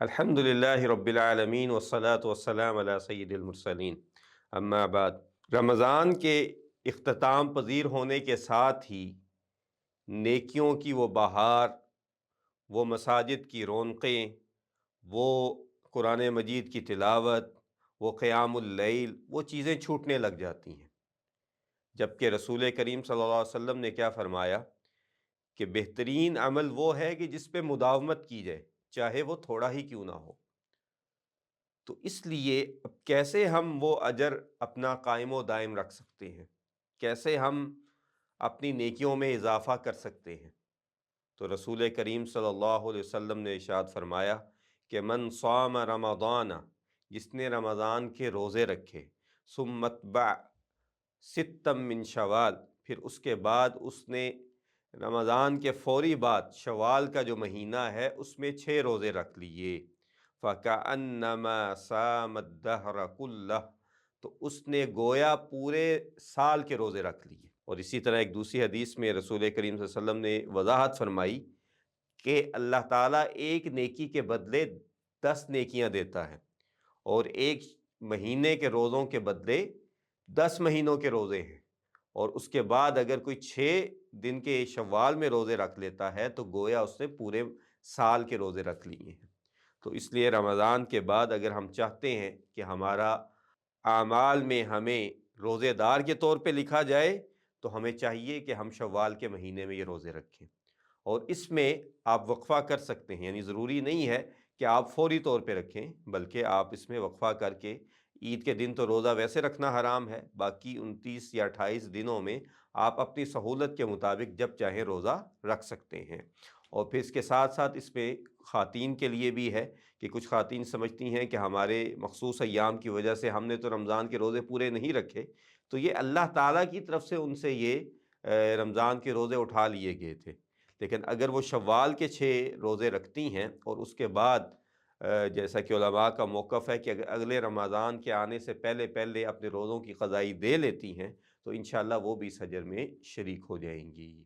الحمدللہ رب العالمین والصلاة والسلام علی سید المرسلین، اما بعد۔ رمضان کے اختتام پذیر ہونے کے ساتھ ہی نیکیوں کی وہ بہار، وہ مساجد کی رونقیں، وہ قرآن مجید کی تلاوت، وہ قیام اللیل، وہ چیزیں چھوٹنے لگ جاتی ہیں۔ جبکہ رسول کریم صلی اللہ علیہ وسلم نے کیا فرمایا کہ بہترین عمل وہ ہے کہ جس پہ مداومت کی جائے، چاہے وہ تھوڑا ہی کیوں نہ ہو۔ تو اس لیے اب کیسے ہم وہ اجر اپنا قائم و دائم رکھ سکتے ہیں، کیسے ہم اپنی نیکیوں میں اضافہ کر سکتے ہیں؟ تو رسول کریم صلی اللہ علیہ وسلم نے ارشاد فرمایا کہ من صام رمضان، جس نے رمضان کے روزے رکھے، ثم اتبع ستا من شوال، پھر اس کے بعد اس نے رمضان کے فوری بعد شوال کا جو مہینہ ہے اس میں 6 روزے رکھ لیے، فَكَأَنَّمَا صَامَ الدَّهْرَ كُلَّهُ، تو اس نے گویا پورے سال کے روزے رکھ لیے۔ اور اسی طرح ایک دوسری حدیث میں رسول کریم صلی اللہ علیہ وسلم نے وضاحت فرمائی کہ اللہ تعالیٰ ایک نیکی کے بدلے 10 نیکیاں دیتا ہے، اور ایک مہینے کے روزوں کے بدلے 10 مہینوں کے روزے ہیں، اور اس کے بعد اگر کوئی 6 دن کے شوال میں روزے رکھ لیتا ہے تو گویا اس نے پورے سال کے روزے رکھ لیے ہیں۔ تو اس لیے رمضان کے بعد اگر ہم چاہتے ہیں کہ ہمارا اعمال میں ہمیں روزے دار کے طور پہ لکھا جائے، تو ہمیں چاہیے کہ ہم شوال کے مہینے میں یہ روزے رکھیں، اور اس میں آپ وقفہ کر سکتے ہیں، یعنی ضروری نہیں ہے کہ آپ فوری طور پہ رکھیں، بلکہ آپ اس میں وقفہ کر کے، عید کے دن تو روزہ ویسے رکھنا حرام ہے، باقی 29 یا 28 دنوں میں آپ اپنی سہولت کے مطابق جب چاہیں روزہ رکھ سکتے ہیں۔ اور پھر اس کے ساتھ ساتھ اس میں خواتین کے لیے بھی ہے کہ کچھ خواتین سمجھتی ہیں کہ ہمارے مخصوص ایام کی وجہ سے ہم نے تو رمضان کے روزے پورے نہیں رکھے، تو یہ اللہ تعالیٰ کی طرف سے ان سے یہ رمضان کے روزے اٹھا لیے گئے تھے۔ لیکن اگر وہ شوال کے 6 روزے رکھتی ہیں اور اس کے بعد جیسا کہ علماء کا موقف ہے کہ اگر اگلے رمضان کے آنے سے پہلے پہلے اپنے روزوں کی قضائی دے لیتی ہیں تو انشاءاللہ وہ بھی اس اجر میں شریک ہو جائیں گی۔